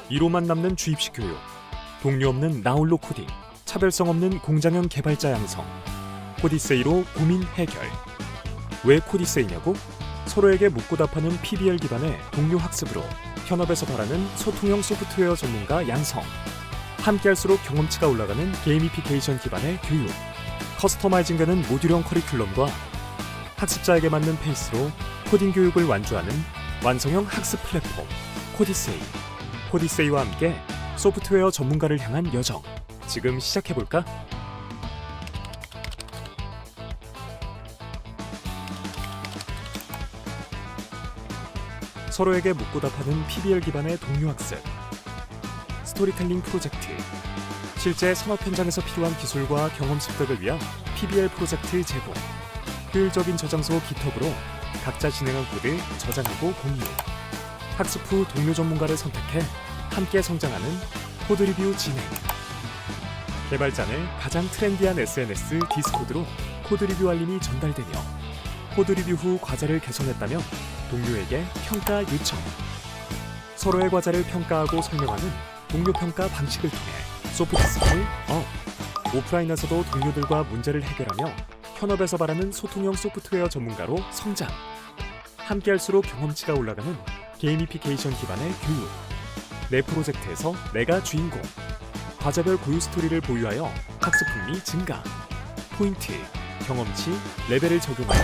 이로만 남는 주입식 교육, 동료 없는 나홀로 코딩, 차별성 없는 공장형 개발자 양성, 코디세이로 고민 해결. 왜 코디세이냐고? 서로에게 묻고 답하는 PBL 기반의 동료 학습으로 현업에서 바라는 소통형 소프트웨어 전문가 양성. 함께할수록 경험치가 올라가는 게이미피케이션 기반의 교육. 커스터마이징되는 모듈형 커리큘럼과 학습자에게 맞는 페이스로 코딩 교육을 완주하는 완성형 학습 플랫폼 코디세이. 코디세이와 함께 소프트웨어 전문가를 향한 여정. 지금 시작해볼까? 서로에게 묻고 답하는 PBL 기반의 동료 학습. 스토리텔링 프로젝트. 실제 산업 현장에서 필요한 기술과 경험 습득을 위한 PBL 프로젝트 제공. 효율적인 저장소 깃허브로 각자 진행한 코드 저장하고 공유. 학습 후 동료 전문가를 선택해 함께 성장하는 코드 리뷰 진행. 개발자 내 가장 트렌디한 SNS 디스코드로 코드 리뷰 알림이 전달되며 코드 리뷰 후 과제를 개선했다면 동료에게 평가 요청. 서로의 과제를 평가하고 설명하는 동료 평가 방식을 통해 소프트 스킬 업. 오프라인에서도 동료들과 문제를 해결하며 현업에서 바라는 소통형 소프트웨어 전문가로 성장. 함께할수록 경험치가 올라가는 게이미피케이션 기반의 교육. 내 프로젝트에서 내가 주인공. 과제별 고유 스토리를 보유하여 학습 흥미 증가. 포인트, 경험치, 레벨을 적용하여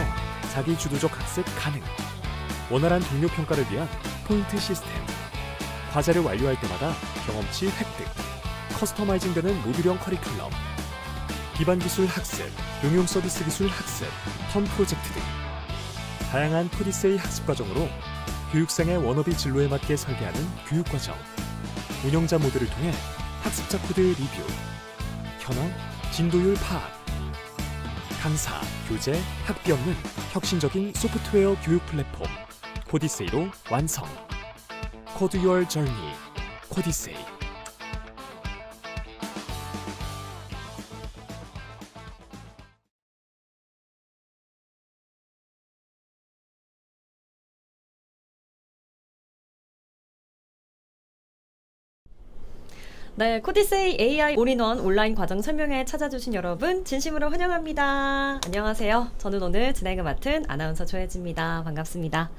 자기 주도적 학습 가능. 원활한 동료 평가를 위한 포인트 시스템. 과제를 완료할 때마다 경험치 획득. 커스터마이징되는 모듈형 커리큘럼. 기반 기술 학습, 응용 서비스 기술 학습, 턴 프로젝트 등 다양한 코디세이 학습 과정으로 교육생의 워너비 진로에 맞게 설계하는 교육과정. 운영자 모드를 통해 학습자 코드 리뷰. 현황, 진도율 파악. 강사, 교재, 학비 없는 혁신적인 소프트웨어 교육 플랫폼 코디세이로 완성. 코드 유얼 저니 코디세이. 네, 코디세이 AI 올인원 온라인 과정 설명회 찾아주신 여러분 진심으로 환영합니다. 안녕하세요. 저는 오늘 진행을 맡은 아나운서 조혜지입니다. 반갑습니다.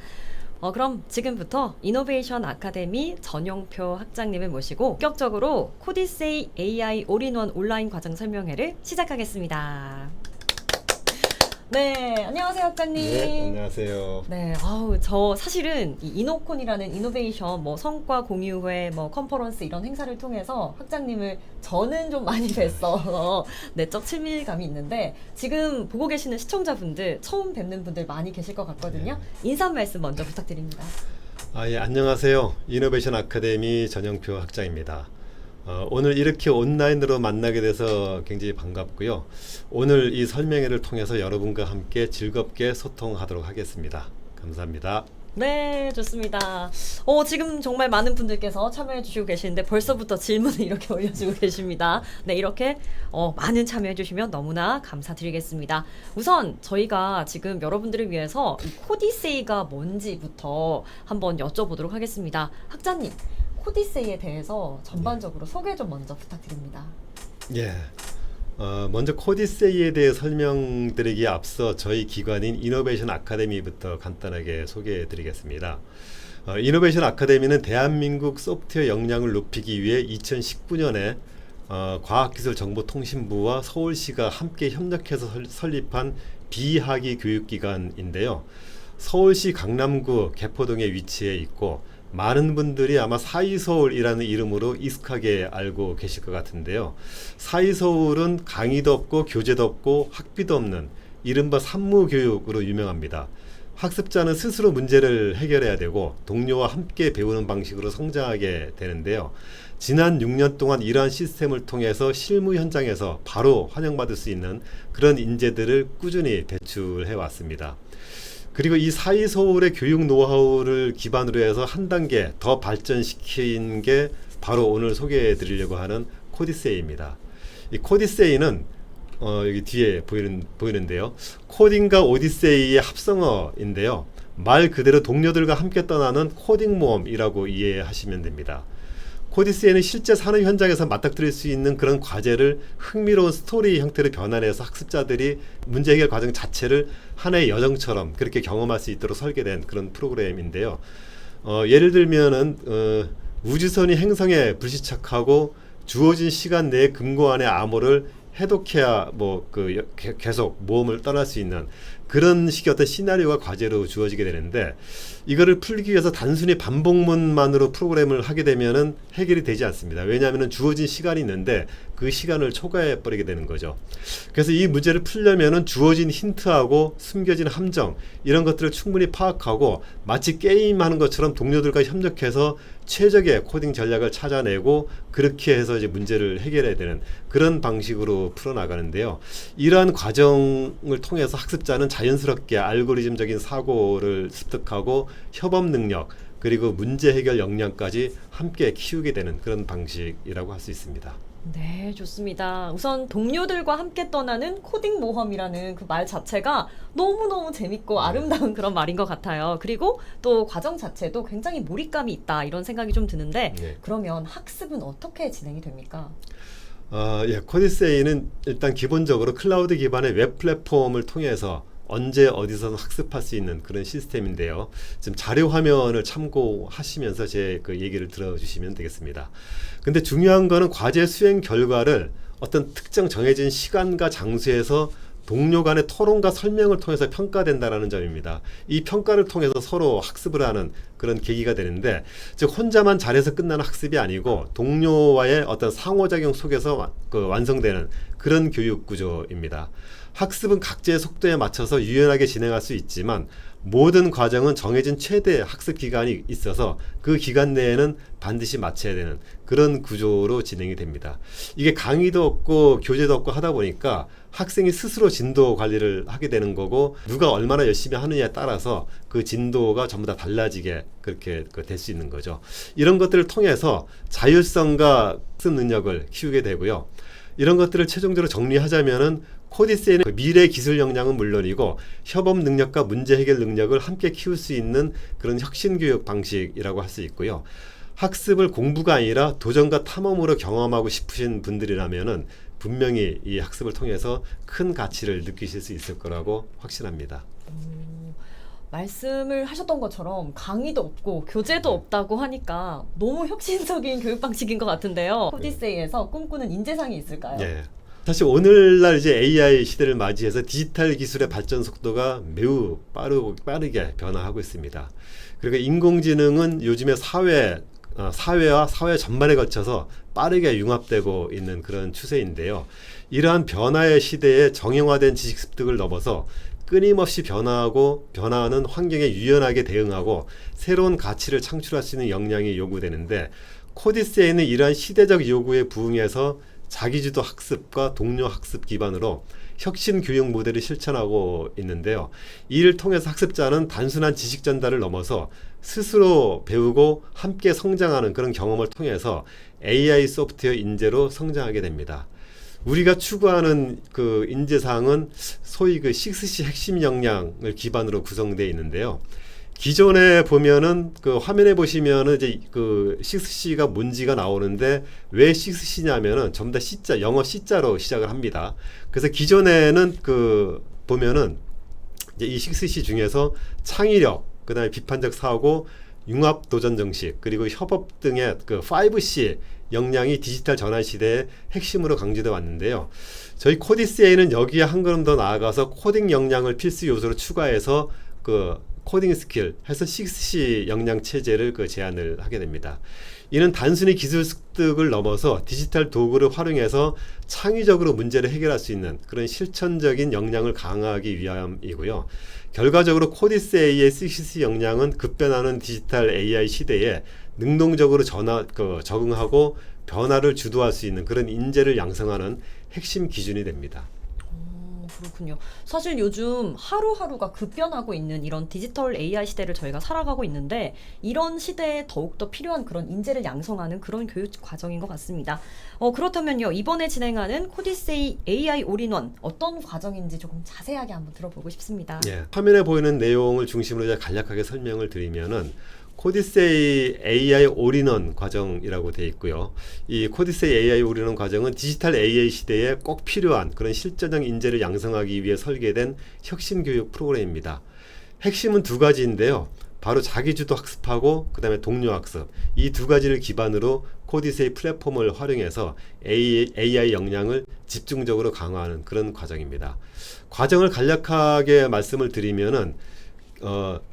그럼 지금부터 이노베이션 아카데미 전용표 학장님을 모시고 본격적으로 코디세이 AI 올인원 온라인 과정 설명회를 시작하겠습니다. 네, 안녕하세요, 학장님. 네, 안녕하세요. 네, 저 사실은 이 이노콘이라는 이노베이션 성과 공유회 컨퍼런스 이런 행사를 통해서 학장님을 저는 좀 많이 뵀어. 내적 친밀감이 있는데 지금 보고 계시는 시청자분들 처음 뵙는 분들 많이 계실 것 같거든요. 인사 말씀 먼저 부탁드립니다. 예, 안녕하세요. 이노베이션 아카데미 전영표 학장입니다. 오늘 이렇게 온라인으로 만나게 돼서 굉장히 반갑고요. 오늘 이 설명회를 통해서 여러분과 함께 즐겁게 소통하도록 하겠습니다. 감사합니다. 네, 좋습니다. 지금 정말 많은 분들께서 참여해 주시고 계시는데 벌써부터 질문을 이렇게 올려주고 계십니다. 네, 이렇게 많은 참여해 주시면 너무나 감사드리겠습니다. 우선 저희가 지금 여러분들을 위해서 이 코디세이가 뭔지부터 한번 여쭤보도록 하겠습니다. 학자님, 코디세이에 대해서 전반적으로 소개 좀 먼저 부탁드립니다. 예. 먼저 코디세이에 대해 설명드리기에 앞서 저희 기관인 이노베이션 아카데미부터 간단하게 소개해 드리겠습니다. 이노베이션 아카데미는 대한민국 소프트웨어 역량을 높이기 위해 2019년에 과학기술정보통신부와 서울시가 함께 협력해서 설립한 비학위 교육기관인데요. 서울시 강남구 개포동에 위치해 있고 많은 분들이 아마 사이서울이라는 이름으로 익숙하게 알고 계실 것 같은데요. 사이서울은 강의도 없고 교재도 없고 학비도 없는 이른바 산무교육으로 유명합니다. 학습자는 스스로 문제를 해결해야 되고 동료와 함께 배우는 방식으로 성장하게 되는데요. 지난 6년 동안 이러한 시스템을 통해서 실무 현장에서 바로 환영받을 수 있는 그런 인재들을 꾸준히 배출해 왔습니다. 그리고 이 사이서울의 교육 노하우를 기반으로 해서 한 단계 더 발전시킨 게 바로 오늘 소개해 드리려고 하는 코디세이입니다. 이 코디세이는 여기 뒤에 보이는데요. 코딩과 오디세이의 합성어인데요. 말 그대로 동료들과 함께 떠나는 코딩 모험이라고 이해하시면 됩니다. 코디스에는 실제 산업 현장에서 맞닥뜨릴 수 있는 그런 과제를 흥미로운 스토리 형태로 변환해서 학습자들이 문제 해결 과정 자체를 하나의 여정처럼 그렇게 경험할 수 있도록 설계된 그런 프로그램인데요. 예를 들면은 우주선이 행성에 불시착하고 주어진 시간 내에 금고 안의 암호를 해독해야 계속 모험을 떠날 수 있는 그런 식의 어떤 시나리오가 과제로 주어지게 되는데, 이거를 풀기 위해서 단순히 반복문만으로 프로그램을 하게 되면은 해결이 되지 않습니다. 왜냐하면 주어진 시간이 있는데 그 시간을 초과해 버리게 되는 거죠. 그래서 이 문제를 풀려면은 주어진 힌트하고 숨겨진 함정, 이런 것들을 충분히 파악하고 마치 게임하는 것처럼 동료들과 협력해서 최적의 코딩 전략을 찾아내고 그렇게 해서 이제 문제를 해결해야 되는 그런 방식으로 풀어나가는데요. 이러한 과정을 통해서 학습자는 자연스럽게 알고리즘적인 사고를 습득하고 협업 능력, 그리고 문제 해결 역량까지 함께 키우게 되는 그런 방식이라고 할 수 있습니다. 네, 좋습니다. 우선 동료들과 함께 떠나는 코딩 모험이라는 그 말 자체가 너무너무 재밌고 아름다운 그런 말인 것 같아요. 그리고 또 과정 자체도 굉장히 몰입감이 있다, 이런 생각이 좀 드는데, 네. 그러면 학습은 어떻게 진행이 됩니까? 코디세이는 일단 기본적으로 클라우드 기반의 웹 플랫폼을 통해서 언제 어디서든 학습할 수 있는 그런 시스템인데요. 지금 자료 화면을 참고하시면서 제 그 얘기를 들어주시면 되겠습니다. 근데 중요한 거는 과제 수행 결과를 어떤 특정 정해진 시간과 장소에서 동료 간의 토론과 설명을 통해서 평가된다는 점입니다. 이 평가를 통해서 서로 학습을 하는 그런 계기가 되는데, 즉 혼자만 잘해서 끝나는 학습이 아니고 동료와의 어떤 상호작용 속에서 완성되는 그런 교육 구조입니다. 학습은 각자의 속도에 맞춰서 유연하게 진행할 수 있지만 모든 과정은 정해진 최대 학습 기간이 있어서 그 기간 내에는 반드시 마쳐야 되는 그런 구조로 진행이 됩니다. 이게 강의도 없고 교재도 없고 하다 보니까 학생이 스스로 진도 관리를 하게 되는 거고, 누가 얼마나 열심히 하느냐에 따라서 그 진도가 전부 다 달라지게 그렇게 될 수 있는 거죠. 이런 것들을 통해서 자율성과 학습 능력을 키우게 되고요. 이런 것들을 최종적으로 정리하자면은 코디세이는 미래 기술 역량은 물론이고 협업 능력과 문제 해결 능력을 함께 키울 수 있는 그런 혁신 교육 방식이라고 할 수 있고요. 학습을 공부가 아니라 도전과 탐험으로 경험하고 싶으신 분들이라면은 분명히 이 학습을 통해서 큰 가치를 느끼실 수 있을 거라고 확신합니다. 말씀을 하셨던 것처럼 강의도 없고 교재도 없다고 하니까 너무 혁신적인 교육 방식인 것 같은데요. 코디세이에서 꿈꾸는 인재상이 있을까요? 예. 사실 오늘날 이제 AI 시대를 맞이해서 디지털 기술의 발전 속도가 매우 빠르게 변화하고 있습니다. 그리고 인공지능은 요즘에 사회와 사회 전반에 걸쳐서 빠르게 융합되고 있는 그런 추세인데요. 이러한 변화의 시대에 정형화된 지식 습득을 넘어서 끊임없이 변화하는 환경에 유연하게 대응하고 새로운 가치를 창출할 수 있는 역량이 요구되는데, 코디세이는 이러한 시대적 요구에 부응해서 자기주도 학습과 동료 학습 기반으로 혁신 교육 모델을 실천하고 있는데요. 이를 통해서 학습자는 단순한 지식 전달을 넘어서 스스로 배우고 함께 성장하는 그런 경험을 통해서 AI 소프트웨어 인재로 성장하게 됩니다. 우리가 추구하는 그 인재상은 소위 그 6C 핵심 역량을 기반으로 구성되어 있는데요. 기존에 보면은 그 화면에 보시면은 이제 그 6C가 뭔지가 나오는데, 왜 6C냐면은 전부 다 C자, 영어 C자로 시작을 합니다. 그래서 기존에는 그 보면은 이제 이 6C 중에서 창의력, 그다음에 비판적 사고, 융합 도전 정식, 그리고 협업 등의 그 5C 역량이 디지털 전환 시대의 핵심으로 강조되어 왔는데요. 저희 코디세이는 여기에 한 걸음 더 나아가서 코딩 역량을 필수 요소로 추가해서 그 코딩 스킬 해서 6C 역량 체제를 제안을 하게 됩니다. 이는 단순히 기술 습득을 넘어서 디지털 도구를 활용해서 창의적으로 문제를 해결할 수 있는 그런 실천적인 역량을 강화하기 위함이고요. 결과적으로 코디세이의 6C 역량은 급변하는 디지털 AI 시대에 능동적으로 적응하고 변화를 주도할 수 있는 그런 인재를 양성하는 핵심 기준이 됩니다. 그렇군요. 사실 요즘 하루하루가 급변하고 있는 이런 디지털 AI 시대를 저희가 살아가고 있는데, 이런 시대에 더욱더 필요한 그런 인재를 양성하는 그런 교육 과정인 것 같습니다. 그렇다면요, 이번에 진행하는 코디세이 AI 올인원 어떤 과정인지 조금 자세하게 한번 들어보고 싶습니다. 예, 화면에 보이는 내용을 중심으로 간략하게 설명을 드리면은, 코디세이 AI 올인원 과정이라고 되어 있고요. 이 코디세이 AI 올인원 과정은 디지털 AI 시대에 꼭 필요한 그런 실전형 인재를 양성하기 위해 설계된 혁신 교육 프로그램입니다. 핵심은 두 가지인데요. 바로 자기주도 학습하고 그다음에 동료 학습, 이 두 가지를 기반으로 코디세이 플랫폼을 활용해서 AI 역량을 집중적으로 강화하는 그런 과정입니다. 과정을 간략하게 말씀을 드리면은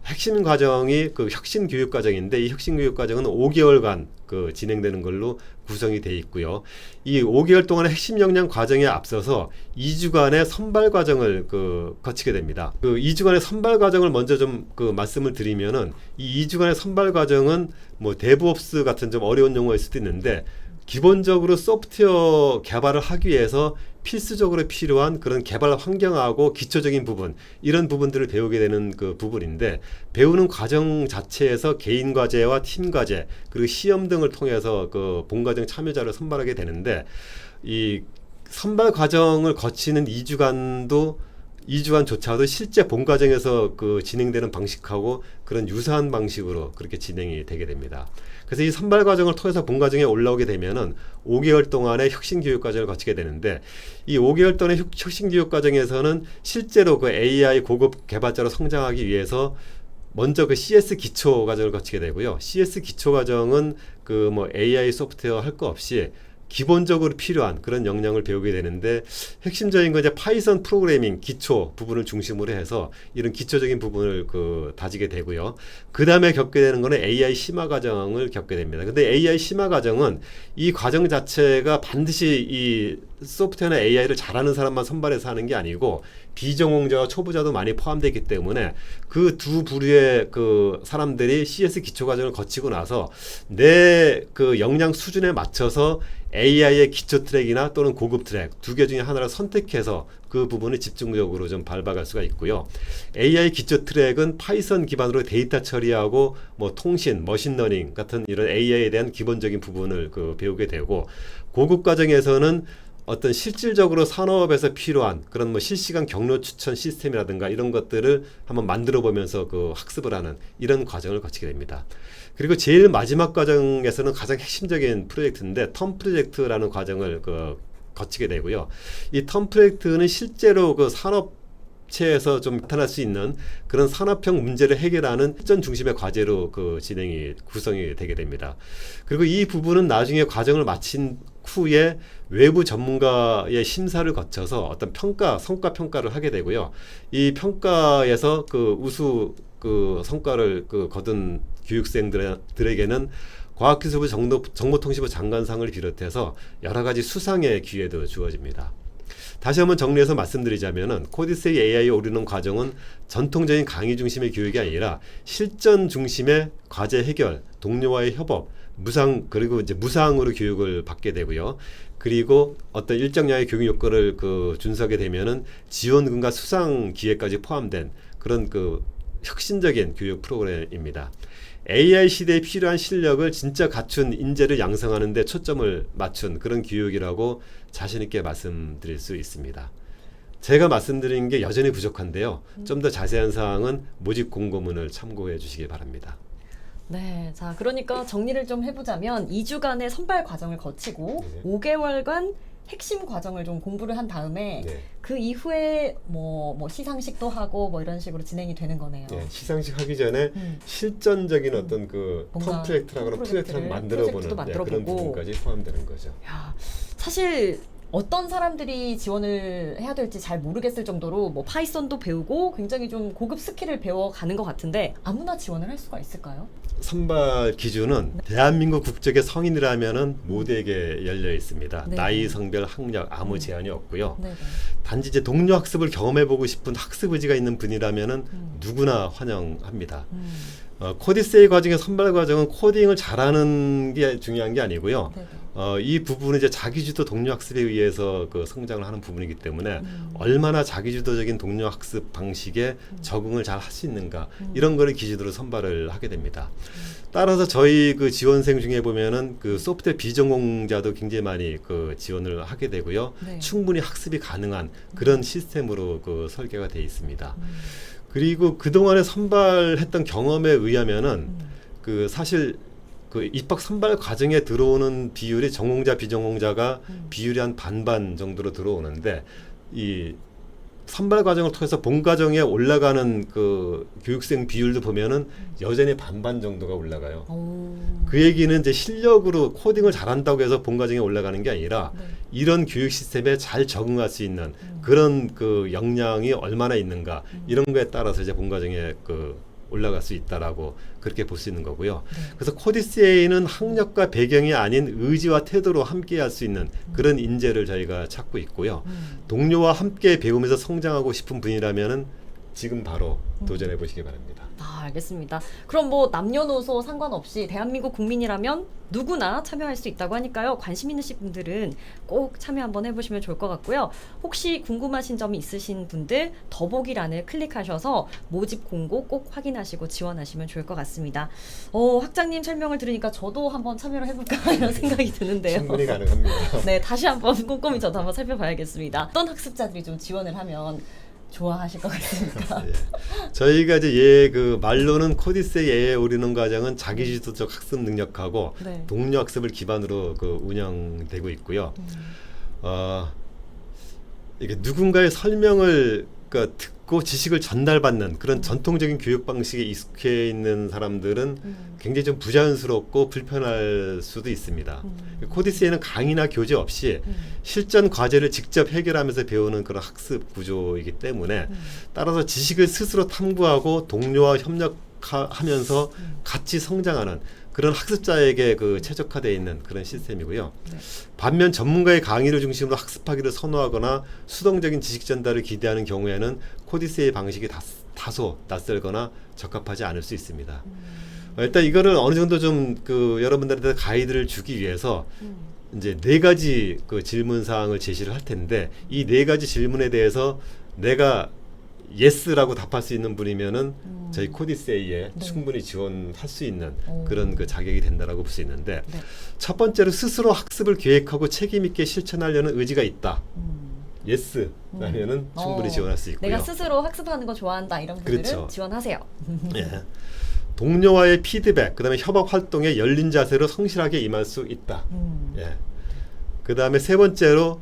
핵심 과정이 그 혁신 교육 과정인데, 이 혁신 교육 과정은 5개월간 그 진행되는 걸로 구성이 되어 있고요. 이 5개월 동안의 핵심 역량 과정에 앞서서 2주간의 선발 과정을 거치게 됩니다. 그 2주간의 선발 과정을 먼저 좀 말씀을 드리면은, 이 2주간의 선발 과정은 뭐 데브옵스 같은 좀 어려운 용어일 수도 있는데, 기본적으로 소프트웨어 개발을 하기 위해서 필수적으로 필요한 그런 개발 환경하고 기초적인 부분, 이런 부분들을 배우게 되는 그 부분인데, 배우는 과정 자체에서 개인 과제와 팀 과제 그리고 시험 등을 통해서 그 본과정 참여자를 선발하게 되는데, 이 선발 과정을 거치는 2주간조차도 실제 본과정에서 그 진행되는 방식하고 그런 유사한 방식으로 그렇게 진행이 되게 됩니다. 그래서 이 선발 과정을 통해서 본과정에 올라오게 되면은 5개월 동안의 혁신 교육 과정을 거치게 되는데, 이 5개월 동안의 혁신 교육 과정에서는 실제로 그 AI 고급 개발자로 성장하기 위해서 먼저 그 CS 기초 과정을 거치게 되고요. CS 기초 과정은 그 뭐 AI 소프트웨어 할 거 없이 기본적으로 필요한 그런 역량을 배우게 되는데, 핵심적인 건 이제 파이썬 프로그래밍 기초 부분을 중심으로 해서 이런 기초적인 부분을 다지게 되고요. 그 다음에 겪게 되는 거는 AI 심화 과정을 겪게 됩니다. 근데 AI 심화 과정은 이 과정 자체가 반드시 이 소프트웨어나 AI를 잘하는 사람만 선발해서 하는 게 아니고, 비전공자와 초보자도 많이 포함되어 있기 때문에 그 두 부류의 그 사람들이 CS 기초 과정을 거치고 나서 내 그 역량 수준에 맞춰서 AI의 기초 트랙이나 또는 고급 트랙 두 개 중에 하나를 선택해서 그 부분을 집중적으로 좀 밟아갈 수가 있고요. AI 기초 트랙은 파이썬 기반으로 데이터 처리하고 뭐 통신, 머신러닝 같은 이런 AI에 대한 기본적인 부분을 배우게 되고, 고급 과정에서는 어떤 실질적으로 산업에서 필요한 그런 뭐 실시간 경로 추천 시스템이라든가 이런 것들을 한번 만들어 보면서 학습을 하는 이런 과정을 거치게 됩니다. 그리고 제일 마지막 과정에서는 가장 핵심적인 프로젝트인데, 텀 프로젝트라는 과정을 거치게 되고요. 이 텀 프로젝트는 실제로 그 산업체에서 좀 나타날 수 있는 그런 산업형 문제를 해결하는 실전 중심의 과제로 구성이 되게 됩니다. 그리고 이 부분은 나중에 과정을 마친 후에 외부 전문가의 심사를 거쳐서 어떤 성과 평가를 하게 되고요. 이 평가에서 우수 성과를 거둔 교육생들에게는 과학기술부 정보통신부 장관상을 비롯해서 여러 가지 수상의 기회도 주어집니다. 다시 한번 정리해서 말씀드리자면은, 코디세이 AI 오르는 과정은 전통적인 강의 중심의 교육이 아니라 실전 중심의 과제 해결, 동료와의 협업, 그리고 이제 무상으로 교육을 받게 되고요. 그리고 어떤 일정량의 교육 요건을 준수하게 되면은 지원금과 수상 기회까지 포함된 그런 혁신적인 교육 프로그램입니다. AI 시대에 필요한 실력을 진짜 갖춘 인재를 양성하는 데 초점을 맞춘 그런 교육이라고 자신 있게 말씀드릴 수 있습니다. 제가 말씀드린 게 여전히 부족한데요. 좀 더 자세한 사항은 모집 공고문을 참고해 주시기 바랍니다. 네, 자, 그러니까 정리를 좀 해보자면 2주간의 선발 과정을 거치고 네. 5개월간 핵심 과정을 좀 공부를 한 다음에 네. 그 이후에 뭐 시상식도 하고 뭐 이런 식으로 진행이 되는 거네요. 네, 시상식 하기 전에 실전적인 어떤 뭔가 컴플렉트라거나 프로젝트를 만들어보는 그런 부분까지 포함되는 거죠. 야, 사실 어떤 사람들이 지원을 해야 될지 잘 모르겠을 정도로 뭐 파이썬도 배우고 굉장히 좀 고급 스킬을 배워가는 것 같은데, 아무나 지원을 할 수가 있을까요? 선발 기준은 대한민국 국적의 성인이라면은 모두에게 열려 있습니다. 네. 나이, 성별, 학력 아무 제한이 없고요. 네. 단지 이제 동료 학습을 경험해보고 싶은 학습 의지가 있는 분이라면은 누구나 환영합니다. 코디세이 과정의 선발 과정은 코딩을 잘하는 게 중요한 게 아니고요. 네네. 이 부분은 이제 자기주도 동료 학습에 의해서 성장을 하는 부분이기 때문에 얼마나 자기주도적인 동료 학습 방식에 적응을 잘 할 수 있는가, 이런 거를 기준으로 선발을 하게 됩니다. 따라서 저희 지원생 중에 보면은 소프트웨어 비전공자도 굉장히 많이 지원을 하게 되고요. 네. 충분히 학습이 가능한 그런 시스템으로 설계가 되어 있습니다. 그리고 그동안에 선발했던 경험에 의하면은 그 사실 그 입학 선발 과정에 들어오는 비율이 전공자 비전공자가 비율이 한 반반 정도로 들어오는데 이 선발 과정을 통해서 본 과정에 올라가는 그 교육생 비율도 보면은 여전히 반반 정도가 올라가요. 오. 그 얘기는 이제 실력으로 코딩을 잘한다고 해서 본 과정에 올라가는 게 아니라 네. 이런 교육 시스템에 잘 적응할 수 있는 그런 그 역량이 얼마나 있는가 이런 거에 따라서 이제 본 과정에 그 올라갈 수 있다라고 그렇게 볼 수 있는 거고요. 네. 그래서 코디세이는 학력과 배경이 아닌 의지와 태도로 함께 할 수 있는 그런 인재를 저희가 찾고 있고요. 동료와 함께 배우면서 성장하고 싶은 분이라면은 지금 바로 도전해 보시기 바랍니다. 아, 알겠습니다. 그럼 뭐 남녀노소 상관없이 대한민국 국민이라면 누구나 참여할 수 있다고 하니까요. 관심 있으신 분들은 꼭 참여 한번 해보시면 좋을 것 같고요. 혹시 궁금하신 점이 있으신 분들 더보기란을 클릭하셔서 모집 공고 꼭 확인하시고 지원하시면 좋을 것 같습니다. 학장님 설명을 들으니까 저도 한번 참여를 해볼까 이런 생각이 드는데요. 충분히 가능합니다. 네, 다시 한번 꼼꼼히 저도 한번 살펴봐야겠습니다. 어떤 학습자들이 좀 지원을 하면 좋아하실 것 같습니까? 예. 저희가 이제 그 말로는 코디세이 AI 오리는 과정은 자기주도적 학습 능력하고 네. 동료 학습을 기반으로 그 운영되고 있고요. 이게 누군가의 설명을 그러니까 듣고 지식을 전달받는 그런 전통적인 교육 방식에 익숙해 있는 사람들은 굉장히 좀 부자연스럽고 불편할 수도 있습니다. 코디세이는 강의나 교재 없이 실전 과제를 직접 해결하면서 배우는 그런 학습 구조이기 때문에 따라서 지식을 스스로 탐구하고 동료와 협력하면서 같이 성장하는 그런 학습자에게 그 최적화되어 있는 그런 시스템이고요. 네. 반면 전문가의 강의를 중심으로 학습하기를 선호하거나 수동적인 지식 전달을 기대하는 경우에는 코디세이 방식이 다소 낯설거나 적합하지 않을 수 있습니다. 일단 이거를 어느 정도 좀 그 여러분들한테 가이드를 주기 위해서 이제 4가지 그 질문 사항을 제시를 할 텐데 이 4가지 질문에 대해서 내가 예스라고 답할 수 있는 분이면은 저희 코디세이에 네. 충분히 지원할 수 있는 오. 그런 그 자격이 된다라고 볼 수 있는데 네. 첫 번째로 스스로 학습을 계획하고 책임 있게 실천하려는 의지가 있다. 예스라면은 충분히 지원할 수 있고요. 내가 스스로 학습하는 거 좋아한다 이런 분들은 그렇죠. 지원하세요. 예. 동료와의 피드백, 그다음에 협업 활동에 열린 자세로 성실하게 임할 수 있다. 예. 그다음에 세 번째로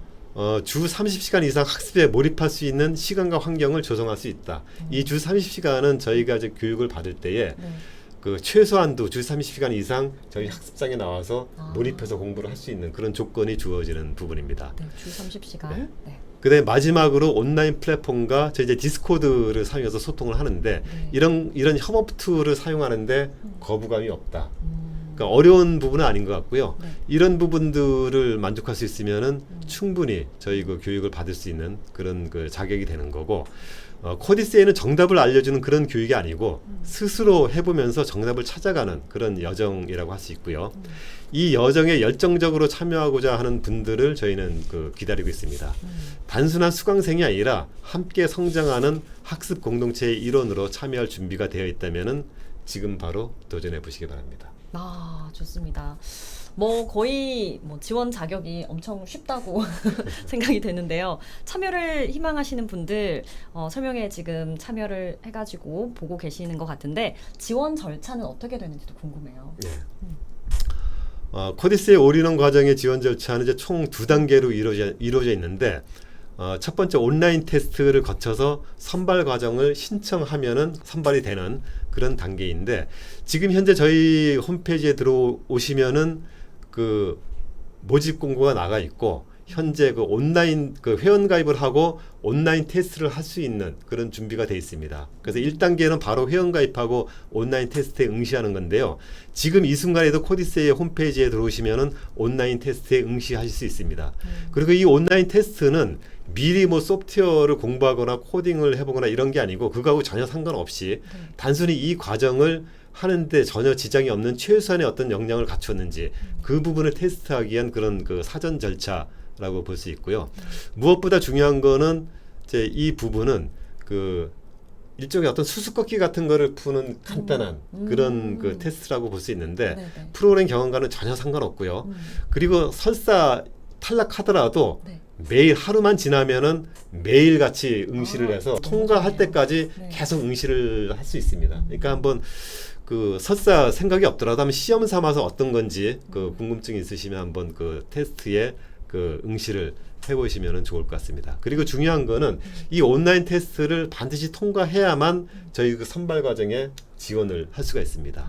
주 30시간 이상 학습에 몰입할 수 있는 시간과 환경을 조성할 수 있다. 이 주 30시간은 저희가 이제 교육을 받을 때에 네. 그 최소한도 주 30시간 이상 저희 학습장에 나와서 아. 몰입해서 공부를 할 수 있는 그런 조건이 주어지는 부분입니다. 네, 주 30시간. 네. 네. 그다음에 마지막으로 온라인 플랫폼과 저희 이제 디스코드를 사용해서 소통을 하는데 네. 이런 협업 툴을 사용하는데 거부감이 없다. 그러니까 어려운 부분은 아닌 것 같고요. 네. 이런 부분들을 만족할 수 있으면은 충분히 저희 그 교육을 받을 수 있는 그런 그 자격이 되는 거고 코디세이는 정답을 알려주는 그런 교육이 아니고 스스로 해보면서 정답을 찾아가는 그런 여정이라고 할 수 있고요. 이 여정에 열정적으로 참여하고자 하는 분들을 저희는 그 기다리고 있습니다. 단순한 수강생이 아니라 함께 성장하는 학습 공동체의 일원으로 참여할 준비가 되어 있다면은 지금 바로 도전해 보시기 바랍니다. 아, 좋습니다. 뭐 거의 뭐 지원 자격이 엄청 쉽다고 생각이 되는데요. 참여를 희망하시는 분들 설명에 지금 참여를 해가지고 보고 계시는 것 같은데 지원 절차는 어떻게 되는지도 궁금해요. 네. 코디세이 올인원 과정의 지원 절차는 이제 총 2단계로 이루어져 있는데 첫 번째 온라인 테스트를 거쳐서 선발 과정을 신청하면은 선발이 되는 그런 단계인데 지금 현재 저희 홈페이지에 들어오시면은 그 모집 공고가 나가 있고 현재 그 온라인 그 회원 가입을 하고 온라인 테스트를 할 수 있는 그런 준비가 되어 있습니다. 그래서 1단계는 바로 회원 가입하고 온라인 테스트에 응시하는 건데요. 지금 이 순간에도 코디세이 홈페이지에 들어오시면은 온라인 테스트에 응시하실 수 있습니다. 그리고 이 온라인 테스트는 미리 뭐 소프트웨어를 공부하거나 코딩을 해보거나 이런 게 아니고 그거하고 전혀 상관없이 단순히 이 과정을 하는데 전혀 지장이 없는 최소한의 어떤 역량을 갖췄는지 그 부분을 테스트하기 위한 그런 그 사전 절차라고 볼 수 있고요. 무엇보다 중요한 거는 이제 이 부분은 그 일종의 어떤 수수께끼 같은 거를 푸는 간단한 그런 그 테스트라고 볼 수 있는데 네네. 프로그램 경험과는 전혀 상관없고요. 그리고 설사 탈락하더라도 네. 매일 하루만 지나면은 매일 같이 응시를 해서 통과할 때까지 네. 계속 응시를 할 수 있습니다. 그러니까 한번 그 설사 생각이 없더라도 한번 시험 삼아서 어떤 건지 그 궁금증이 있으시면 한번 그 테스트에 그 응시를 해보시면 좋을 것 같습니다. 그리고 중요한 거는 이 온라인 테스트를 반드시 통과해야만 저희 그 선발 과정에 지원을 할 수가 있습니다.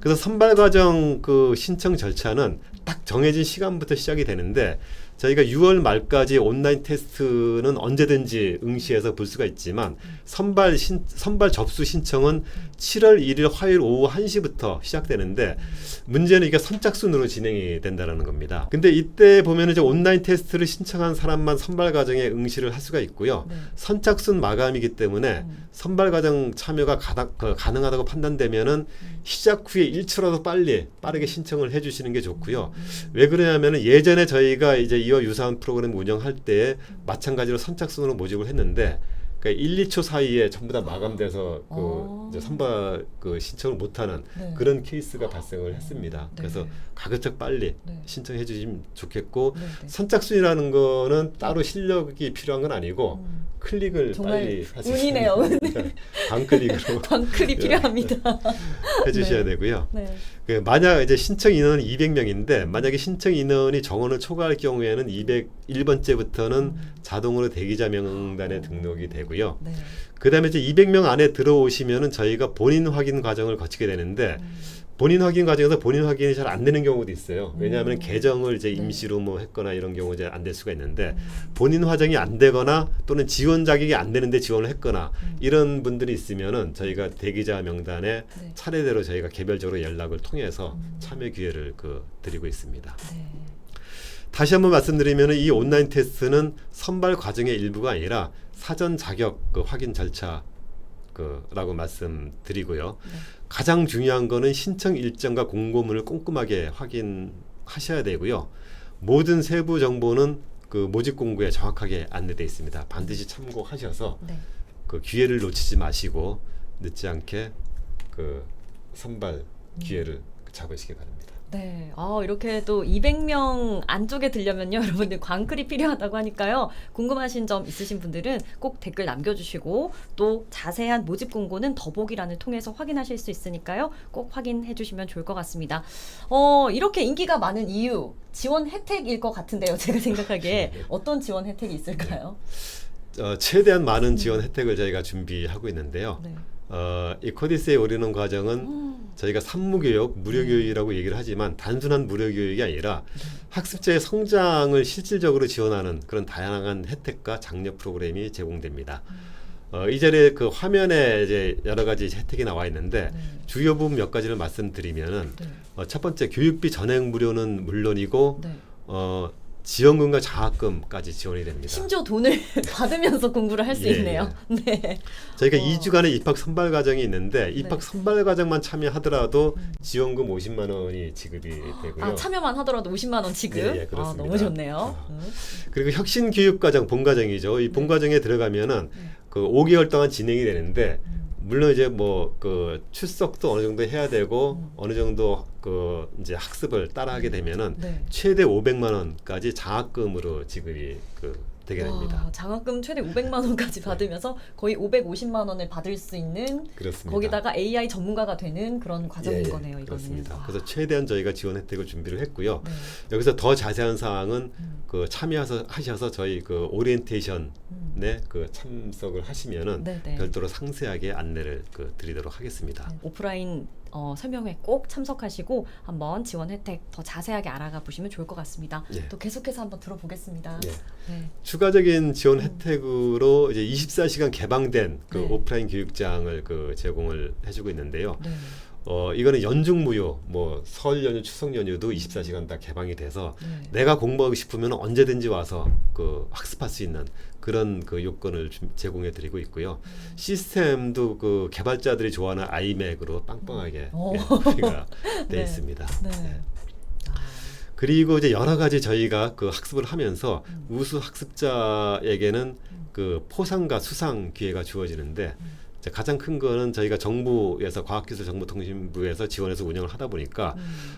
그래서 선발 과정 그 신청 절차는 딱 정해진 시간부터 시작이 되는데 저희가 6월 말까지 온라인 테스트는 언제든지 응시해서 볼 수가 있지만 선발 접수 신청은 7월 1일 화요일 오후 1시부터 시작되는데 문제는 이게 선착순으로 진행이 된다는 겁니다. 근데 이때 보면 이제 온라인 테스트를 신청한 사람만 선발 과정에 응시를 할 수가 있고요. 네. 선착순 마감이기 때문에 선발 과정 참여가 가능하다고 판단되면은 시작 후에 1초라도 빠르게 신청을 해주시는 게 좋고요. 왜 그러냐면은 예전에 저희가 이제 이와 유사한 프로그램 운영할 때 마찬가지로 선착순으로 모집을 했는데 그러니까 1, 2초 사이에 전부 다 마감돼서 그 이제 선발 그 신청을 못하는 네. 그런 케이스가 발생을 했습니다. 네. 그래서 가급적 빨리 네. 신청해 주시면 좋겠고 네, 네. 선착순이라는 거는 따로 실력이 필요한 건 아니고 클릭을 정말 빨리 하시면 운이네요, 운. 반클릭으로 광클이 필요합니다. 해주셔야 네. 되고요. 네. 그 만약 이제 신청 인원은 200명인데 만약에 신청 인원이 정원을 초과할 경우에는 201번째부터는 자동으로 대기자 명단에 등록이 되고요. 네. 그다음에 이제 200명 안에 들어오시면은 저희가 본인 확인 과정을 거치게 되는데 본인 확인 과정에서 본인 확인이 잘 안 되는 경우도 있어요. 왜냐하면 계정을 이제 임시로 뭐 했거나 이런 경우 이제 안 될 수가 있는데 본인 확정이 안 되거나 또는 지원 자격이 안 되는데 지원을 했거나 이런 분들이 있으면은 저희가 대기자 명단에 네. 차례대로 저희가 개별적으로 연락을 통해서 참여 기회를 드리고 있습니다. 네. 다시 한번 말씀드리면 이 온라인 테스트는 선발 과정의 일부가 아니라 사전 자격 확인 절차 라고 말씀드리고요. 네. 가장 중요한 거는 신청 일정과 공고문을 꼼꼼하게 확인하셔야 되고요. 모든 세부 정보는 그 모집 공고에 정확하게 안내되어 있습니다. 반드시 참고하셔서 네. 그 기회를 놓치지 마시고 늦지 않게 그 선발 기회를 잡으시기 바랍니다. 네. 이렇게 또 200명 안쪽에 들려면요. 여러분들 광클이 필요하다고 하니까요. 궁금하신 점 있으신 분들은 꼭 댓글 남겨주시고 또 자세한 모집 공고는 더보기란을 통해서 확인하실 수 있으니까요. 꼭 확인해 주시면 좋을 것 같습니다. 이렇게 인기가 많은 이유 지원 혜택일 것 같은데요. 제가 생각하기에 어떤 지원 혜택이 있을까요? 최대한 많은 지원 혜택을 저희가 준비하고 있는데요. 네. 이 코디스에 오르는 과정은 저희가 산무교육, 무료교육이라고 얘기를 하지만 단순한 무료교육이 아니라 학습자의 성장을 실질적으로 지원하는 그런 다양한 혜택과 장려 프로그램이 제공됩니다. 이 자리에 그 화면에 이제 여러 가지 혜택이 나와 있는데 주요 부분 몇 가지를 말씀드리면은 첫 번째 교육비 전액 무료는 물론이고 네. 지원금과 장학금까지 지원이 됩니다. 심지어 돈을 받으면서 공부를 할 수 예, 있네요. 네. 저희가 2주간의 입학 선발 과정이 있는데 입학 네. 선발 과정만 참여하더라도 지원금 50만 원이 지급이 되고요. 참여만 하더라도 50만 원 지급. 예, 그렇습니다. 너무 좋네요. 그리고 혁신 교육 과정 본 과정이죠. 이 본 과정에 들어가면은 그 5개월 동안 진행이 되는데 물론 이제 뭐 그 출석도 어느 정도 해야 되고 어느 정도 그 이제 학습을 따라하게 되면은 네. 최대 500만 원까지 장학금으로 지급이 되게 됩니다. 장학금 최대 500만 원까지 받으면서 거의 550만 원을 받을 수 있는 그렇습니다. 거기다가 AI 전문가가 되는 그런 과정인 예, 거네요. 이거는. 그렇습니다. 와. 그래서 최대한 저희가 지원 혜택을 준비를 했고요. 네. 여기서 더 자세한 사항은 그 참여하셔서 저희 그 오리엔테이션에 그 참석을 하시면은 네, 네. 별도로 상세하게 안내를 드리도록 하겠습니다. 오프라인 설명회 꼭 참석하시고 한번 지원 혜택 더 자세하게 알아가 보시면 좋을 것 같습니다. 예. 또 계속해서 한번 들어보겠습니다. 예. 네. 추가적인 지원 혜택으로 이제 24시간 개방된 그 네. 오프라인 교육장을 제공을 해주고 있는데요. 네. 이거는 연중 무휴, 뭐 설 연휴, 추석 연휴도 24시간 다 개방이 돼서 네. 내가 공부하고 싶으면 언제든지 와서 학습할 수 있는 그런 요건을 제공해 드리고 있고요. 시스템도 그 개발자들이 좋아하는 아이맥으로 빵빵하게 구비가 돼 네. 있습니다. 네. 네. 그리고 이제 여러 가지 저희가 학습을 하면서 우수 학습자에게는 그 포상과 수상 기회가 주어지는데 이제 가장 큰 거는 저희가 정부에서 과학기술정보통신부에서 지원해서 운영을 하다 보니까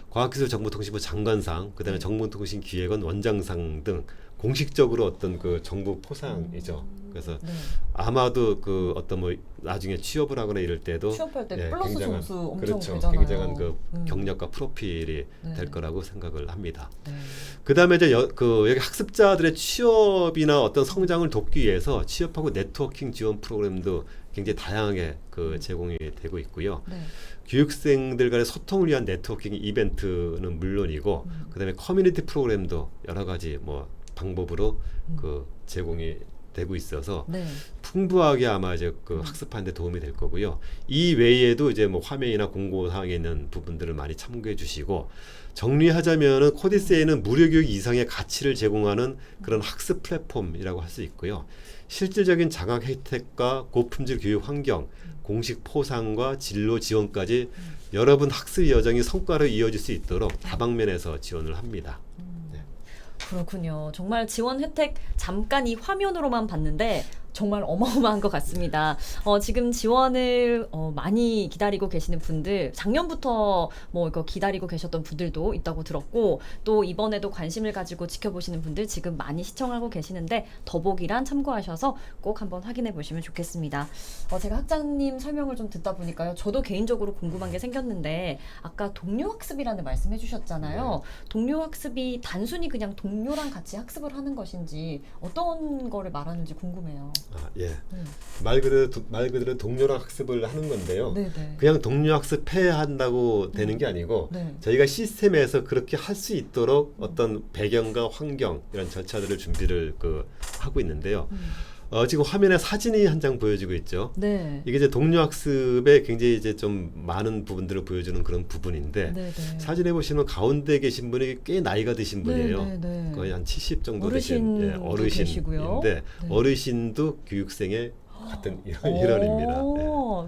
과학기술정보통신부 장관상, 그다음에 정보통신기획원 원장상 등 공식적으로 어떤 그 정부 포상이죠. 그래서 네. 아마도 그 어떤 뭐 나중에 취업을 하거나 이럴 때도 취업할 때 예, 플러스 굉장한- 점수 엄청 그렇죠. 되잖아요. 굉장한 그 경력과 프로필이 네. 될 거라고 생각을 합니다. 네. 그다음에 이제 여기 학습자들의 취업이나 어떤 성장을 돕기 위해서 취업하고 네트워킹 지원 프로그램도 굉장히 다양하게 그 제공이 되고 있고요. 네. 교육생들 간의 소통을 위한 네트워킹 이벤트는 물론이고 그다음에 커뮤니티 프로그램도 여러 가지 뭐 방법으로 그 제공이 되고 있어서 네. 풍부하게 아마 이제 그 학습하는 데 도움이 될 거고요. 이 외에도 이제 뭐 화면이나 공고 사항에 있는 부분들을 많이 참고해 주시고 정리하자면은 코디세이는 무료 교육 이상의 가치를 제공하는 그런 학습 플랫폼이라고 할 수 있고요. 실질적인 장학 혜택과 고품질 교육 환경, 공식 포상과 진로 지원까지 여러분 학습 여정이 성과로 이어질 수 있도록 다방면에서 지원을 합니다. 그렇군요. 정말 지원 혜택 잠깐 이 화면으로만 봤는데 정말 어마어마한 것 같습니다. 지금 지원을 많이 기다리고 계시는 분들, 작년부터 뭐 이거 기다리고 계셨던 분들도 있다고 들었고, 또 이번에도 관심을 가지고 지켜보시는 분들 지금 많이 시청하고 계시는데 더보기란 참고하셔서 꼭 한번 확인해 보시면 좋겠습니다. 제가 학장님 설명을 좀 듣다 보니까요, 저도 개인적으로 궁금한 게 생겼는데 아까 동료 학습이라는 말씀해 주셨잖아요. 동료 학습이 단순히 그냥 동료랑 같이 학습을 하는 것인지 어떤 거를 말하는지 궁금해요. 예. 말 그대로 동료랑 학습을 하는 건데요. 네네. 그냥 동료 학습해야 한다고 되는 게 아니고 네. 저희가 시스템에서 그렇게 할 수 있도록 어떤 배경과 환경 이런 절차들을 준비를 하고 있는데요. 지금 화면에 사진이 한 장 보여지고 있죠. 네. 이게 이제 동료 학습에 굉장히 이제 좀 많은 부분들을 보여주는 그런 부분인데 네네. 사진에 보시면 가운데 계신 분이 꽤 나이가 드신 분이에요. 네네네. 거의 한 70 정도 어르신도 되신 계시고요. 어르신인데 네. 어르신도 교육생의 같은 일원입니다.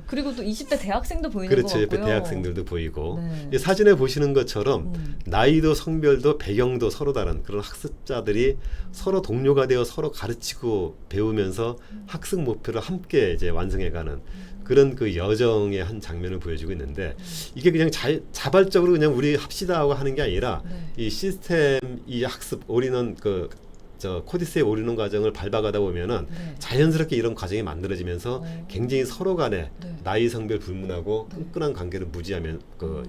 그리고 또 20대 대학생도 보이는 그렇죠. 것 옆에 같고요. 대학생들도 보이고 네. 이 사진에 보시는 것처럼 나이도 성별도 배경도 서로 다른 그런 학습자들이 서로 동료가 되어 서로 가르치고 배우면서 학습 목표를 함께 이제 완성해가는 그런 그 여정의 한 장면을 보여주고 있는데 이게 그냥 자발적으로 그냥 우리 합시다 하고 하는 게 아니라 네. 이 시스템 이 학습 올인원 코디스의 올인원 과정을 밟아가다 보면은 네. 자연스럽게 이런 과정이 만들어지면서 굉장히 서로 간에 네. 나이 성별 불문하고 끈끈한 관계를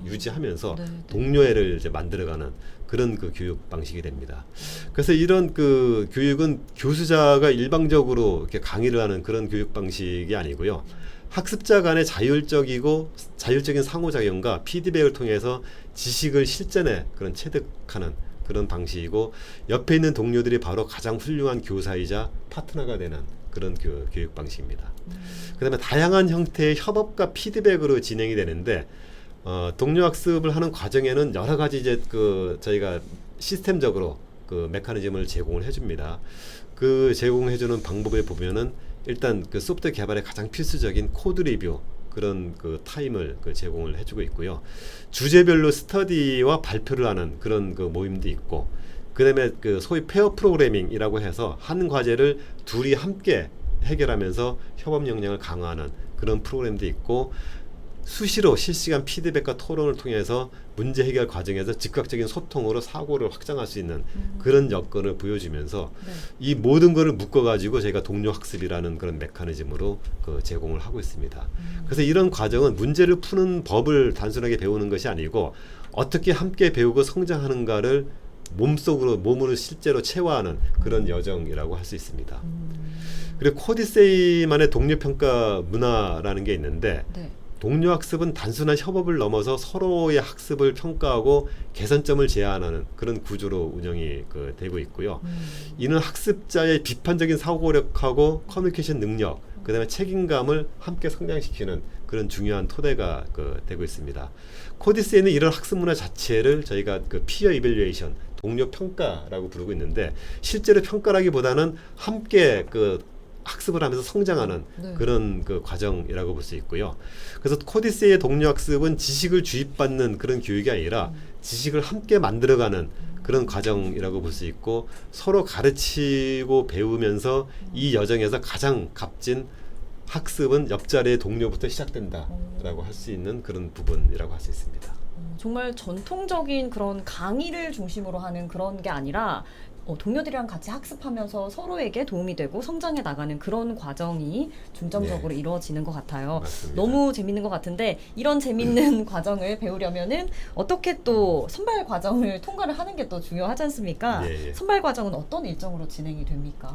유지하면서 네. 동료애를 이제 만들어가는 그런 그 교육 방식이 됩니다. 그래서 이런 그 교육은 교수자가 일방적으로 이렇게 강의를 하는 그런 교육 방식이 아니고요. 학습자 간의 자율적인 상호작용과 피드백을 통해서 지식을 실전에 그런 체득하는 그런 방식이고 옆에 있는 동료들이 바로 가장 훌륭한 교사이자 파트너가 되는 그런 교육 방식입니다. 그다음에 다양한 형태의 협업과 피드백으로 진행이 되는데 동료 학습을 하는 과정에는 여러 가지 이제 저희가 시스템적으로 그 메커니즘을 제공을 해줍니다. 그 제공해주는 방법에 보면은 일단 그 소프트웨어 개발에 가장 필수적인 코드 리뷰 그런 그 타임을 제공을 해주고 있고요. 주제별로 스터디와 발표를 하는 그런 그 모임도 있고, 그다음에 그 소위 페어 프로그래밍이라고 해서 한 과제를 둘이 함께 해결하면서 협업 역량을 강화하는 그런 프로그램도 있고, 수시로 실시간 피드백과 토론을 통해서 문제 해결 과정에서 즉각적인 소통으로 사고를 확장할 수 있는 그런 여건을 보여주면서 네. 이 모든 것을 묶어가지고 저희가 동료 학습이라는 그런 메커니즘으로 제공을 하고 있습니다. 그래서 이런 과정은 문제를 푸는 법을 단순하게 배우는 것이 아니고 어떻게 함께 배우고 성장하는가를 몸으로 실제로 체화하는 그런 여정이라고 할 수 있습니다. 그리고 코디세이만의 동료 평가 문화라는 게 있는데 네. 동료 학습은 단순한 협업을 넘어서 서로의 학습을 평가하고 개선점을 제안하는 그런 구조로 운영이 되고 있고요. 이는 학습자의 비판적인 사고력하고 커뮤니케이션 능력, 그다음에 책임감을 함께 성장시키는 그런 중요한 토대가 되고 있습니다. 코디스에는 이런 학습 문화 자체를 저희가 피어 이밸류에이션, 동료 평가라고 부르고 있는데 실제로 평가라기보다는 함께 학습을 하면서 성장하는 네. 그런 과정이라고 볼 수 있고요. 그래서 코디스의 동료 학습은 지식을 주입받는 그런 교육이 아니라 지식을 함께 만들어가는 그런 과정이라고 볼 수 있고, 서로 가르치고 배우면서 이 여정에서 가장 값진 학습은 옆자리의 동료부터 시작된다라고 할 수 있는 그런 부분이라고 할 수 있습니다. 정말 전통적인 그런 강의를 중심으로 하는 그런 게 아니라 동료들이랑 같이 학습하면서 서로에게 도움이 되고 성장해 나가는 그런 과정이 중점적으로 이루어지는 것 같아요. 맞습니다. 너무 재밌는 것 같은데 이런 재밌는 과정을 배우려면은 어떻게 또 선발 과정을 통과를 하는 게 또 중요하지 않습니까? 예, 예. 선발 과정은 어떤 일정으로 진행이 됩니까?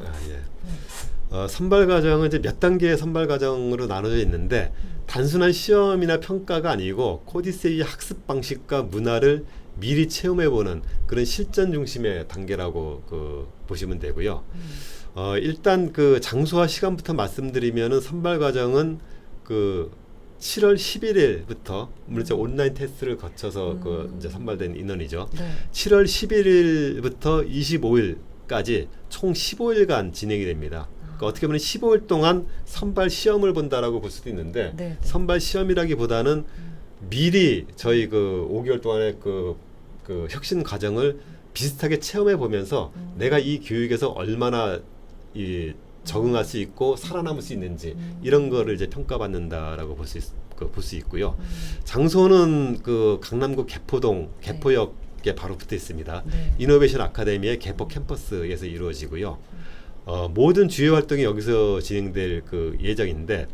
선발 과정은 이제 몇 단계의 선발 과정으로 나눠져 있는데 단순한 시험이나 평가가 아니고 코디세이의 학습 방식과 문화를 미리 체험해보는 그런 실전 중심의 단계라고 보시면 되고요. 일단 그 장소와 시간부터 말씀드리면은 선발 과정은 7월 11일부터 물론 이제 온라인 테스트를 거쳐서 이제 선발된 인원이죠. 네. 7월 11일부터 25일까지 총 15일간 진행이 됩니다. 그러니까 어떻게 보면 15일 동안 선발 시험을 본다라고 볼 수도 있는데 네, 네. 선발 시험이라기보다는 미리 저희 5개월 동안의 그 혁신 과정을 비슷하게 체험해 보면서 내가 이 교육에서 얼마나 적응할 수 있고 살아남을 수 있는지 이런 거를 이제 평가받는다라고 볼 수 있고요. 장소는 강남구 개포동 개포역에 바로 붙어 있습니다. 네. 이노베이션 아카데미의 개포 캠퍼스에서 이루어지고요. 모든 주요 활동이 여기서 진행될 예정인데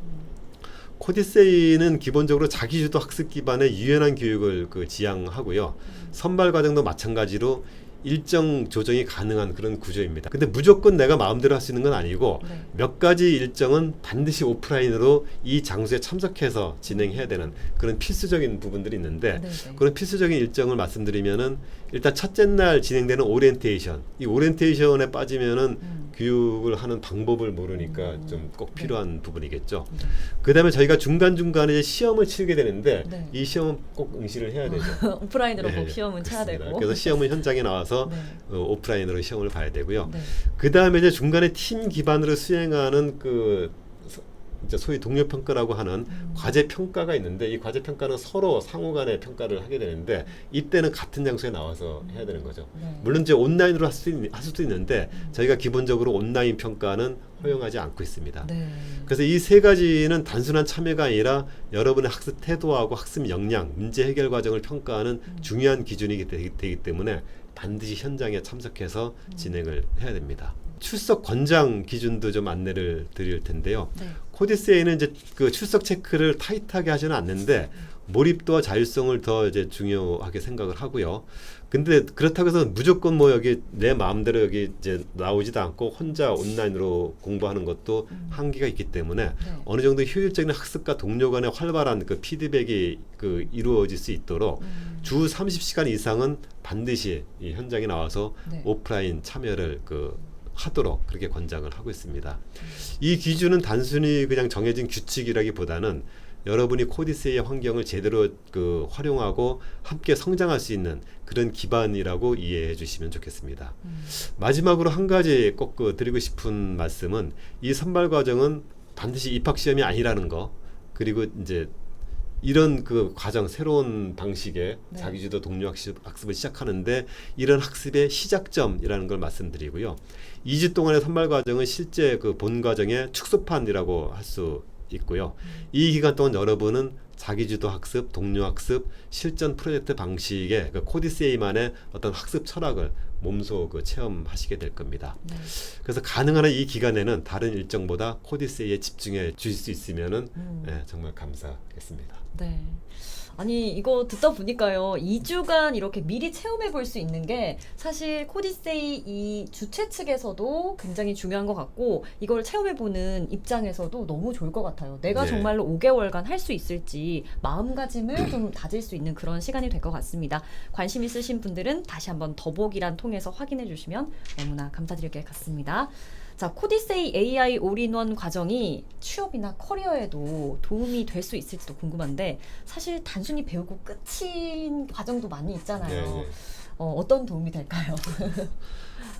코디세이는 기본적으로 자기주도 학습 기반의 유연한 교육을 지향하고요. 선발 과정도 마찬가지로 일정 조정이 가능한 그런 구조입니다. 근데 무조건 내가 마음대로 할 수 있는 건 아니고 네. 몇 가지 일정은 반드시 오프라인으로 이 장소에 참석해서 진행해야 되는 그런 필수적인 부분들이 있는데 네, 네. 그런 필수적인 일정을 말씀드리면은 일단 첫째 날 진행되는 오리엔테이션. 이 오리엔테이션에 빠지면은 교육을 하는 방법을 모르니까 좀 꼭 필요한 부분이겠죠. 네. 그다음에 저희가 중간중간에 이제 시험을 치르게 되는데 네. 이 시험은 꼭 응시를 해야 되죠. 오프라인으로 네, 꼭 시험은 쳐야 그렇습니다. 되고. 그래서 시험은 현장에 나와서 네. 오프라인으로 시험을 봐야 되고요. 네. 그 다음에 이제 중간에 팀 기반으로 수행하는 이제 소위 동료 평가라고 하는 과제 평가가 있는데 이 과제 평가는 서로 상호간에 평가를 하게 되는데 이때는 같은 장소에 나와서 해야 되는 거죠. 네. 물론 이제 온라인으로 할 수도 있는데 저희가 기본적으로 온라인 평가는 허용하지 않고 있습니다. 네. 그래서 이 세 가지는 단순한 참여가 아니라 여러분의 학습 태도하고 학습 역량, 문제 해결 과정을 평가하는 중요한 기준이 되기 때문에 반드시 현장에 참석해서 진행을 해야 됩니다. 출석 권장 기준도 좀 안내를 드릴 텐데요. 네. 코디세이는 이제 출석 체크를 타이트하게 하지는 않는데 몰입도와 자율성을 더 이제 중요하게 생각을 하고요. 근데 그렇다고 해서 무조건 여기 내 마음대로 여기 이제 나오지도 않고 혼자 온라인으로 공부하는 것도 한계가 있기 때문에 네. 어느 정도 효율적인 학습과 동료 간의 활발한 피드백이 이루어질 수 있도록 주 30시간 이상은 반드시 이 현장에 나와서 네. 오프라인 참여를 하도록 그렇게 권장을 하고 있습니다. 이 기준은 단순히 그냥 정해진 규칙이라기보다는 여러분이 코디세이의 환경을 제대로 활용하고 함께 성장할 수 있는 그런 기반이라고 이해해 주시면 좋겠습니다. 마지막으로 한 가지 꼭 드리고 싶은 말씀은 이 선발 과정은 반드시 입학 시험이 아니라는 거, 그리고 이제 이런 과정, 새로운 방식의 네. 자기주도 동료 학습을 시작하는데 이런 학습의 시작점이라는 걸 말씀드리고요. 2주 동안의 선발 과정은 실제 본 과정의 축소판이라고 할 수 있고요. 이 기간 동안 여러분은 자기주도 학습, 동료 학습, 실전 프로젝트 방식의 코디세이만의 어떤 학습 철학을 몸소 체험하시게 될 겁니다. 네. 그래서 가능한 한 이 기간에는 다른 일정보다 코디세이에 집중해 주실 수 있으면은 정말 감사하겠습니다. 네. 아니 이거 듣다 보니까요 2주간 이렇게 미리 체험해 볼 수 있는 게 사실 코디세이 이 주최 측에서도 굉장히 중요한 것 같고 이걸 체험해 보는 입장에서도 너무 좋을 것 같아요. 내가 네. 정말로 5개월간 할 수 있을지 마음가짐을 좀 다질 수 있는 그런 시간이 될 것 같습니다. 관심 있으신 분들은 다시 한번 더보기란 통해서 확인해 주시면 너무나 감사드릴 것 같습니다. 자, 코디세이 AI 올인원 과정이 취업이나 커리어에도 도움이 될 수 있을지도 궁금한데 사실 단순히 배우고 끝인 과정도 많이 있잖아요. 네. 어떤 도움이 될까요?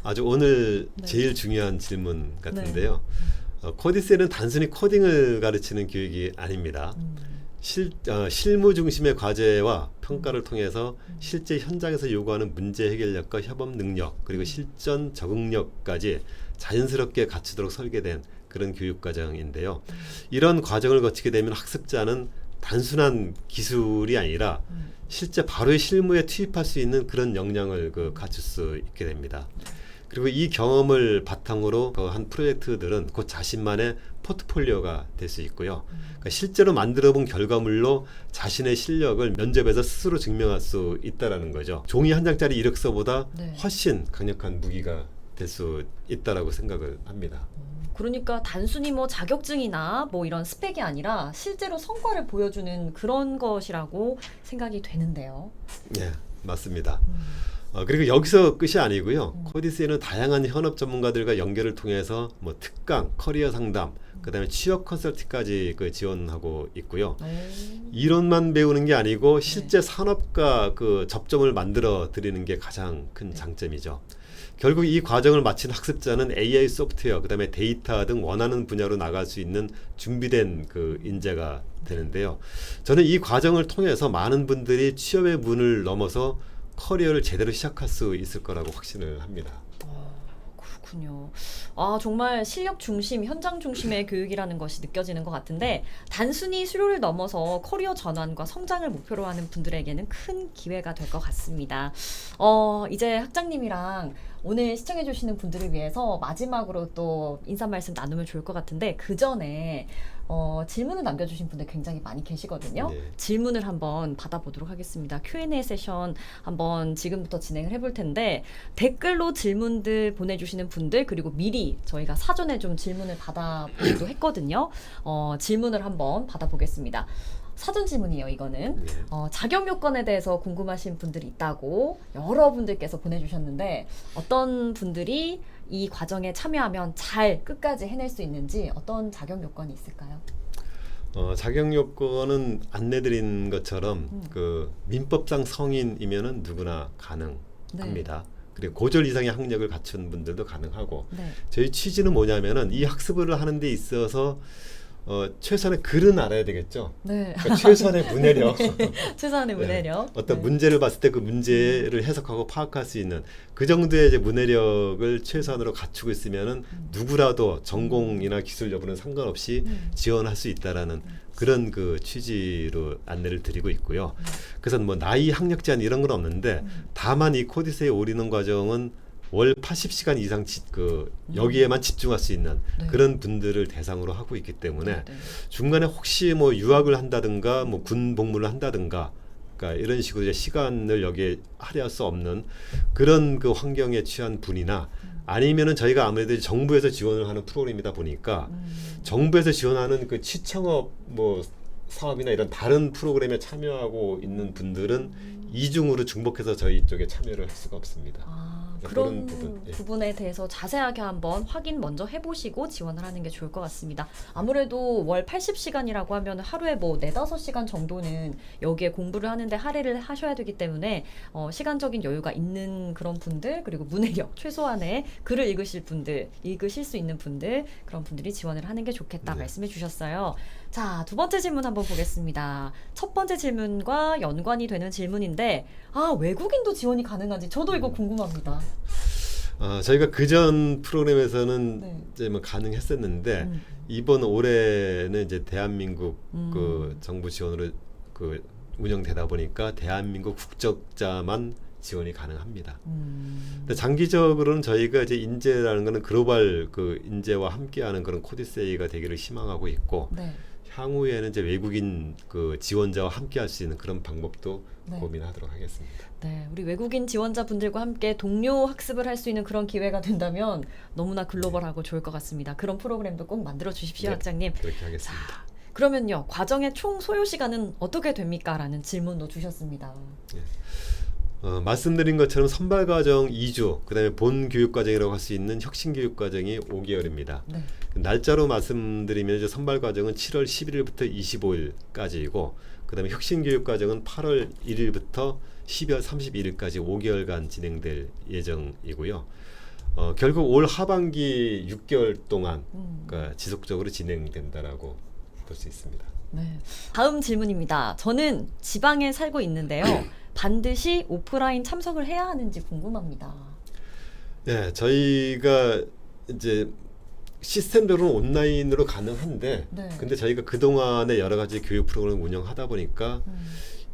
아주 오늘 네. 제일 중요한 질문 같은데요. 코디세이는 단순히 코딩을 가르치는 교육이 아닙니다. 실무 중심의 과제와 평가를 통해서 실제 현장에서 요구하는 문제 해결력과 협업 능력 그리고 실전 적응력까지 자연스럽게 갖추도록 설계된 그런 교육 과정인데요. 이런 과정을 거치게 되면 학습자는 단순한 기술이 아니라 실제 바로의 실무에 투입할 수 있는 그런 역량을 갖출 수 있게 됩니다. 그리고 이 경험을 바탕으로 한 프로젝트들은 곧 자신만의 포트폴리오가 될 수 있고요. 그러니까 실제로 만들어본 결과물로 자신의 실력을 면접에서 스스로 증명할 수 있다라는 거죠. 종이 한 장짜리 이력서보다 네. 훨씬 강력한 무기가 될 수 있다라고 생각을 합니다. 그러니까 단순히 뭐 자격증이나 뭐 이런 스펙이 아니라 실제로 성과를 보여주는 그런 것이라고 생각이 되는데요. 네, 맞습니다. 그리고 여기서 끝이 아니고요. 코디스에는 다양한 현업 전문가들과 연결을 통해서 뭐 특강, 커리어 상담, 그다음에 취업 컨설팅까지 지원하고 있고요. 이론만 배우는 게 아니고 실제 산업과 접점을 만들어 드리는 게 가장 큰 장점이죠. 결국 이 과정을 마친 학습자는 AI 소프트웨어, 그다음에 데이터 등 원하는 분야로 나갈 수 있는 준비된 인재가 되는데요. 저는 이 과정을 통해서 많은 분들이 취업의 문을 넘어서 커리어를 제대로 시작할 수 있을 거라고 확신을 합니다. 그렇군요. 아, 정말 실력 중심, 현장 중심의 교육이라는 것이 느껴지는 것 같은데 단순히 수료를 넘어서 커리어 전환과 성장을 목표로 하는 분들에게는 큰 기회가 될 것 같습니다. 이제 학장님이랑 오늘 시청해주시는 분들을 위해서 마지막으로 또 인사 말씀 나누면 좋을 것 같은데 그 전에 질문을 남겨주신 분들 굉장히 많이 계시거든요. 네. 질문을 한번 받아보도록 하겠습니다. Q&A 세션 한번 지금부터 진행을 해볼 텐데 댓글로 질문들 보내주시는 분들 그리고 미리 저희가 사전에 좀 질문을 받아보기도 했거든요. 질문을 한번 받아보겠습니다. 사전 질문이에요, 이거는. 네. 자격 요건에 대해서 궁금하신 분들이 있다고 여러분들께서 보내주셨는데 어떤 분들이 이 과정에 참여하면 잘 끝까지 해낼 수 있는지 어떤 자격 요건이 있을까요? 자격 요건은 안내드린 것처럼 민법상 성인이면은 누구나 가능합니다. 그리고 고졸 이상의 학력을 갖춘 분들도 가능하고 네. 저희 취지는 뭐냐면은 이 학습을 하는 데 있어서 최소한의 글은 알아야 되겠죠. 네. 그러니까 최소한의 문해력. 최소한의 문해력. 어떤 네. 문제를 봤을 때 그 문제를 해석하고 파악할 수 있는 그 정도의 이제 문해력을 최소한으로 갖추고 있으면은 누구라도 전공이나 기술 여부는 상관없이 지원할 수 있다라는 그런 취지로 안내를 드리고 있고요. 그래서 뭐 나이, 학력 제한 이런 건 없는데 다만 이 코디스의 올인원 과정은 월 80시간 이상 여기에만 집중할 수 있는 네. 그런 분들을 대상으로 하고 있기 때문에 네. 중간에 혹시 뭐 유학을 한다든가 뭐 군 복무를 한다든가 그러니까 이런 식으로 이제 시간을 여기에 할애할 수 없는 그런 환경에 취한 분이나 아니면은 저희가 아무래도 정부에서 지원을 하는 프로그램이다 보니까 정부에서 지원하는 취청업 뭐 사업이나 이런 다른 프로그램에 참여하고 있는 분들은 이중으로 중복해서 저희 쪽에 참여를 할 수가 없습니다. 그런 부분, 예. 부분에 대해서 자세하게 한번 확인 먼저 해보시고 지원을 하는 게 좋을 것 같습니다. 아무래도 월 80시간이라고 하면 하루에 뭐 4-5시간 정도는 여기에 공부를 하는데 할애를 하셔야 되기 때문에 시간적인 여유가 있는 그런 분들 그리고 문해력 최소한의 글을 읽으실 수 있는 분들 그런 분들이 지원을 하는 게 좋겠다 네. 말씀해 주셨어요. 자, 두 번째 질문 한번 보겠습니다. 첫 번째 질문과 연관이 되는 질문인데 외국인도 지원이 가능한지 저도 이거 궁금합니다. 저희가 그전 프로그램에서는 네. 이제 뭐 가능했었는데 이번 올해는 이제 대한민국 정부 지원으로 운영되다 보니까 대한민국 국적자만 지원이 가능합니다. 근데 장기적으로는 저희가 이제 인재라는 거는 글로벌 인재와 함께하는 그런 코디세이가 되기를 희망하고 있고 네. 향후에는 이제 외국인 지원자와 함께할 수 있는 그런 방법도 네. 고민하도록 하겠습니다. 네, 우리 외국인 지원자분들과 함께 동료 학습을 할 수 있는 그런 기회가 된다면 너무나 글로벌하고 좋을 것 같습니다. 그런 프로그램도 꼭 만들어 주십시오, 네, 학장님. 그렇게 하겠습니다. 자, 그러면요, 과정의 총 소요 시간은 어떻게 됩니까? 라는 질문도 주셨습니다. 말씀드린 것처럼 선발 과정 2주, 그다음에 본 교육 과정이라고 할 수 있는 혁신 교육 과정이 5개월입니다. 네. 날짜로 말씀드리면 이제 선발 과정은 7월 11일부터 25일까지이고, 그다음에 혁신 교육 과정은 8월 1일부터 12월 31일까지 5개월간 진행될 예정이고요. 결국 올 하반기 6개월 동안 그러니까 지속적으로 진행된다라고 볼 수 있습니다. 네. 다음 질문입니다. 저는 지방에 살고 있는데요. 반드시 오프라인 참석을 해야 하는지 궁금합니다. 네, 저희가 이제 시스템적으로는 온라인으로 가능한데 네. 근데 저희가 그동안에 여러 가지 교육 프로그램을 운영하다 보니까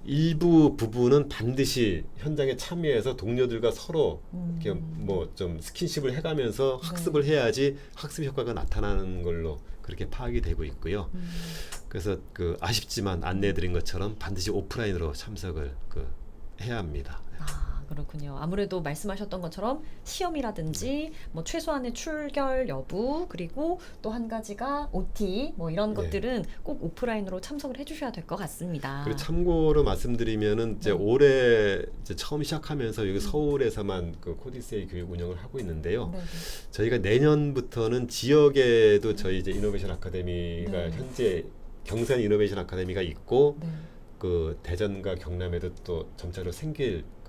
일부 부분은 반드시 현장에 참여해서 동료들과 서로 이렇게 뭐 좀 스킨십을 해가면서 학습을 해야지 학습 효과가 나타나는 걸로 그렇게 파악이 되고 있고요. 그래서 그 아쉽지만 안내해드린 것처럼 반드시 오프라인으로 참석을 해야 합니다. 아, 그렇군요. 아무래도 말씀하셨던 것처럼 시험이라든지 뭐 최소한의 출결 여부 그리고 또 한 가지가 OT 뭐 이런 네. 것들은 꼭 오프라인으로 참석을 해주셔야 될 것 같습니다. 그리고 참고로 말씀드리면은 이제 네. 올해 이제 처음 시작하면서 여기 서울에서만 그 코디세이 교육 운영을 하고 있는데요. 네. 저희가 내년부터는 지역에도 저희 이제 이노베이션 아카데미가 네. 현재 경산 이노베이션 아카데미가 있고 네. 그 대전과 경남에도 또 점차로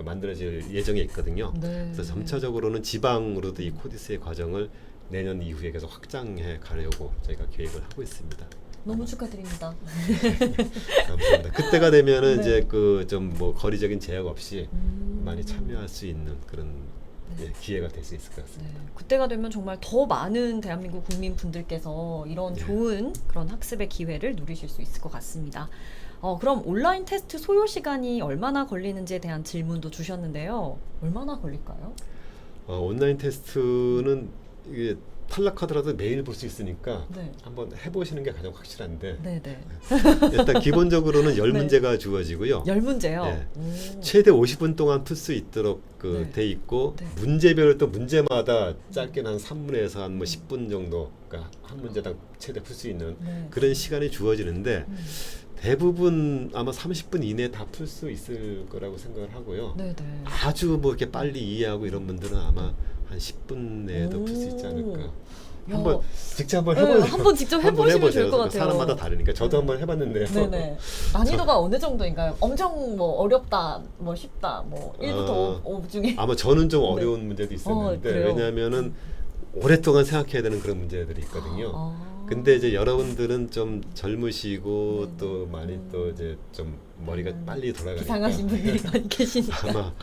만들어질 예정에 있거든요. 네. 그래서 점차적으로는 지방으로도 이 코디스의 과정을 내년 이후에 계속 확장해 가려고 저희가 계획을 하고 있습니다. 너무 축하드립니다. 감사합니다. 그때가 되면은 네. 이제 그 좀 뭐 거리적인 제약 없이 많이 참 참여할 수 있는 그런 예, 기회가 될 수 있을 것 같습니다. 네, 그때가 되면 정말 더 많은 대한민국 국민분들께서 이런 네. 좋은 그런 학습의 기회를 누리실 수 있을 것 같습니다. 그럼 온라인 테스트 소요 시간이 얼마나 걸리는지에 대한 질문도 주셨는데요. 얼마나 걸릴까요? 온라인 테스트는 이게 탈락하더라도 매일 볼 수 있으니까 네. 한번 해보시는 게 가장 확실한데 네네. 일단 기본적으로는 10문제가 네. 주어지고요. 10문제요? 네. 오. 최대 50분 동안 풀 수 있도록 네. 돼 있고 네. 문제별로 또 문제마다 짧게는 한 3분에서 한 뭐 10분 정도 그러니까 한 문제당 최대 풀 수 있는 네. 그런 시간이 주어지는데 대부분 아마 30분 이내에 다 풀 수 있을 거라고 생각을 하고요. 네네. 아주 뭐 이렇게 빨리 이해하고 이런 분들은 아마 한 10분 내에도 풀 수 있지 않을까. 야. 한번 직접 한번 네, 해보세요. 한번 직접 한번 해보시면 좋을 것 해보세요. 같아요. 사람마다 다르니까 저도 한번 해봤는데요. 네네. 난이도가 어느 정도인가요? 엄청 뭐 어렵다, 뭐 쉽다, 뭐 1부터 5 중에. 아마 저는 좀 네. 어려운 문제도 있었는데 그래요? 왜냐하면은 오랫동안 생각해야 되는 그런 문제들이 있거든요. 근데 이제 여러분들은 좀 젊으시고 네. 또 많이 또 이제 좀 머리가 빨리 돌아가니까 이상하신 분들이 많이 계시니까. 아마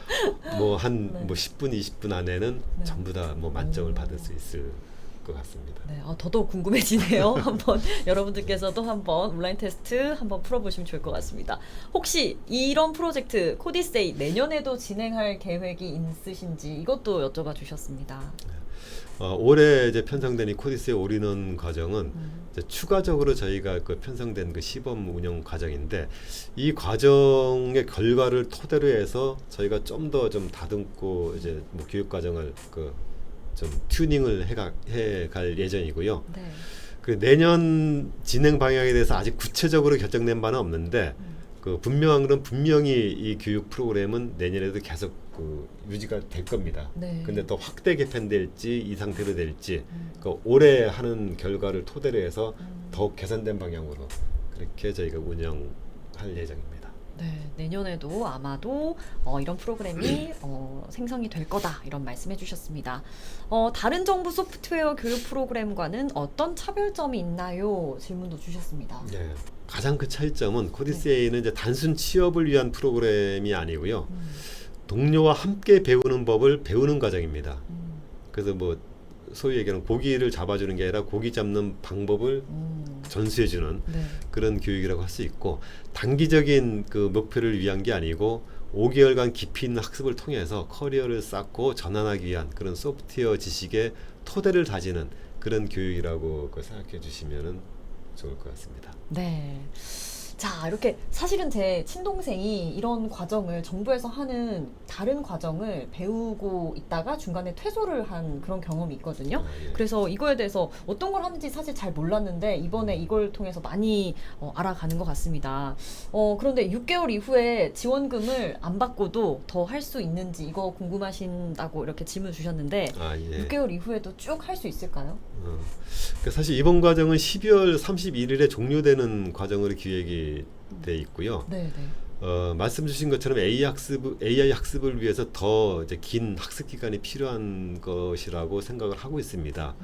뭐 한 네. 뭐 10분, 20분 안에는 네. 전부 다 뭐 만점을 받을 수 있을 것 같습니다. 네, 더더욱 궁금해지네요. 한번 여러분들께서도 한번 온라인 테스트 한번 풀어보시면 좋을 것 같습니다. 혹시 이런 프로젝트 코디세이 내년에도 진행할 계획이 있으신지 이것도 여쭤봐 주셨습니다. 올해 이제 편성된 이 코디스의 올인원 과정은 이제 추가적으로 저희가 그 편성된 그 시범 운영 과정인데 이 과정의 결과를 토대로 해서 저희가 좀 더 좀 다듬고 이제 뭐 교육 과정을 그 좀 튜닝을 해갈 예정이고요. 네. 그 내년 진행 방향에 대해서 아직 구체적으로 결정된 바는 없는데 그 분명한 건 분명히 이 교육 프로그램은 내년에도 계속 그 유지가 될 겁니다. 네. 근데 더 확대 개편될지 이 상태로 될지 그 올해 하는 결과를 토대로 해서 더욱 개선된 방향으로 그렇게 저희가 운영할 예정입니다. 네, 내년에도 아마도 이런 프로그램이 생성이 될 거다 이런 말씀해 주셨습니다. 다른 정부 소프트웨어 교육 프로그램과는 어떤 차별점이 있나요? 질문도 주셨습니다. 네. 가장 큰 차이점은 코디세이는 이제 단순 취업을 위한 프로그램이 아니고요. 동료와 함께 배우는 법을 배우는 과정입니다. 그래서 뭐 소위 얘기하는 고기를 잡아주는 게 아니라 고기 잡는 방법을 전수해주는 네. 그런 교육이라고 할 수 있고 단기적인 그 목표를 위한 게 아니고 5개월간 깊이 있는 학습을 통해서 커리어를 쌓고 전환하기 위한 그런 소프트웨어 지식의 토대를 다지는 그런 교육이라고 생각해 주시면 좋을 것 같습니다. 네. 자, 이렇게 사실은 제 친동생이 이런 과정을 정부에서 하는 다른 과정을 배우고 있다가 중간에 퇴소를 한 그런 경험이 있거든요. 예. 그래서 이거에 대해서 어떤 걸 하는지 사실 잘 몰랐는데 이번에 이걸 통해서 많이 알아가는 것 같습니다. 그런데 6개월 이후에 지원금을 안 받고도 더 할 수 있는지 이거 궁금하신다고 이렇게 질문 주셨는데 예. 6개월 이후에도 쭉 할 수 있을까요? 그러니까 사실 이번 과정은 12월 31일에 종료되는 과정으로 기획이 돼 있고요. 네, 네. 말씀 주신 것처럼 AI 학습을 위해서 더 이제 긴 학습 기간이 필요한 것이라고 생각을 하고 있습니다.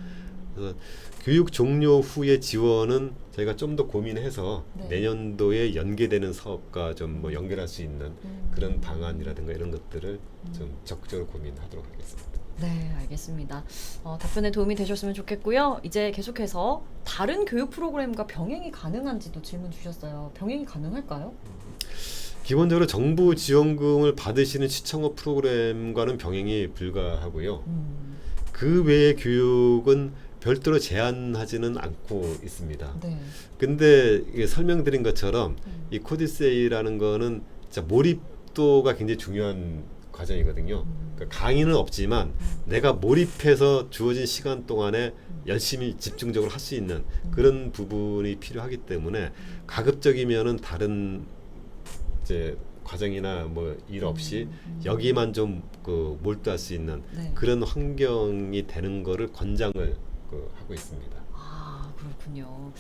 그래서 교육 종료 후의 지원은 저희가 좀 더 고민해서 네. 내년도에 연계되는 사업과 좀 뭐 연결할 수 있는 그런 방안이라든가 이런 것들을 좀 적극적으로 고민하도록 하겠습니다. 네, 알겠습니다. 답변에 도움이 되셨으면 좋겠고요. 이제 계속해서 다른 교육 프로그램과 병행이 가능한지도 질문 주셨어요. 병행이 가능할까요? 기본적으로 정부 지원금을 받으시는 시청업 프로그램과는 병행이 불가하고요. 그 외의 교육은 별도로 제한하지는 않고 있습니다. 네. 근데 이게 설명드린 것처럼 이 코디세이라는 거는 진짜 몰입도가 굉장히 중요한 과정이거든요. 그러니까 강의는 없지만 내가 몰입해서 주어진 시간 동안에 열심히 집중적으로 할 수 있는 그런 부분이 필요하기 때문에 가급적이면은 다른 이제 과정이나 뭐 일 없이 여기만 좀 그 몰두할 수 있는 네. 그런 환경이 되는 거를 권장을 하고 있습니다. 아, 그렇군요.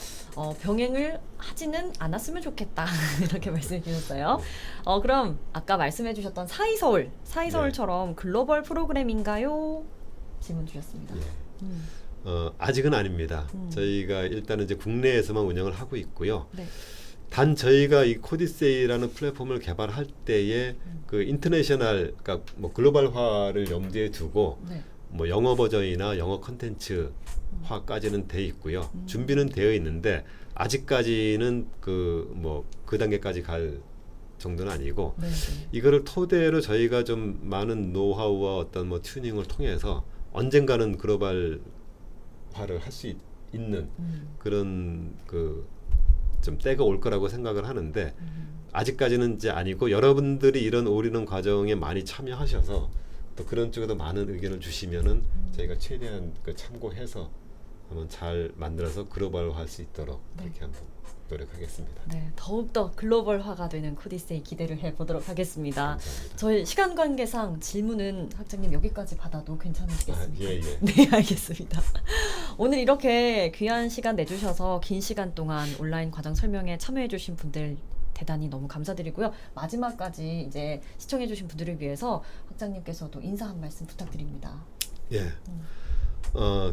병행을 하지는 않았으면 좋겠다. 이렇게 말씀해 주셨어요. 그럼 아까 말씀해 주셨던 사이서울처럼 글로벌 프로그램인가요? 질문 주셨습니다. 예. 아직은 아닙니다. 저희가 일단은 이제 국내에서만 운영을 하고 있고요. 네. 단 저희가 이 코디세이라는 플랫폼을 개발할 때에 그 인터내셔널, 그러니까 뭐 글로벌화를 염두에 두고 네. 뭐 영어 버전이나 영어 컨텐츠화까지는 돼 있고요. 준비는 되어 있는데 아직까지는 그 단계까지 갈 정도는 아니고 네. 이거를 토대로 저희가 좀 많은 노하우와 어떤 뭐 튜닝을 통해서 언젠가는 글로벌화를 할 수 있는 그런 좀 때가 올 거라고 생각을 하는데 아직까지는 이제 아니고 여러분들이 이런 오리는 과정에 많이 참여하셔서 또 그런 쪽에도 많은 의견을 주시면은 저희가 최대한 참고해서 한번 잘 만들어서 글로벌화할 수 있도록 그렇게 한번 노력하겠습니다. 네, 더욱더 글로벌화가 되는 코디세이 기대를 해보도록 하겠습니다. 감사합니다. 저희 시간 관계상 질문은 학장님 여기까지 받아도 괜찮으시겠습니까? 예. 네, 알겠습니다. 오늘 이렇게 귀한 시간 내주셔서 긴 시간 동안 온라인 과정 설명에 참여해주신 분들 대단히 너무 감사드리고요. 마지막까지 이제 시청해주신 분들을 위해서 학장님께서도 인사 한 말씀 부탁드립니다. 예.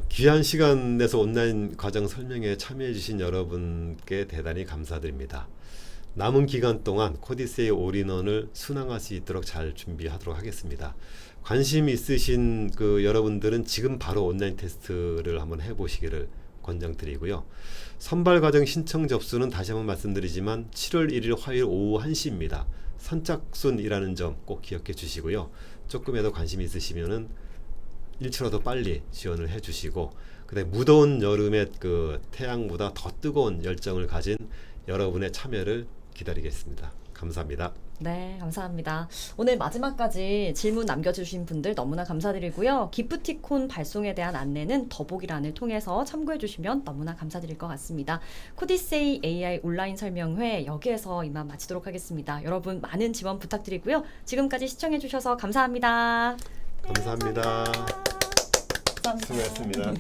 귀한 시간 내서 온라인 과정 설명에 참여해 주신 여러분께 대단히 감사드립니다. 남은 기간 동안 코디세이 올인원을 순항할 수 있도록 잘 준비하도록 하겠습니다. 관심 있으신 여러분들은 지금 바로 온라인 테스트를 한번 해보시기를 권장드리고요. 선발 과정 신청 접수는 다시 한번 말씀드리지만 7월 1일 화요일 오후 1시입니다. 선착순이라는 점 꼭 기억해 주시고요. 조금이라도 관심 있으시면은 1초라도 빨리 지원을 해주시고, 그다음에 무더운 여름의 태양보다 더 뜨거운 열정을 가진 여러분의 참여를 기다리겠습니다. 감사합니다. 네, 감사합니다. 오늘 마지막까지 질문 남겨주신 분들 너무나 감사드리고요. 기프티콘 발송에 대한 안내는 더보기란을 통해서 참고해주시면 너무나 감사드릴 것 같습니다. 코디세이 AI 온라인 설명회 여기에서 이만 마치도록 하겠습니다. 여러분 많은 지원 부탁드리고요. 지금까지 시청해주셔서 감사합니다. 감사합니다. 감사합니다. 수고했습니다.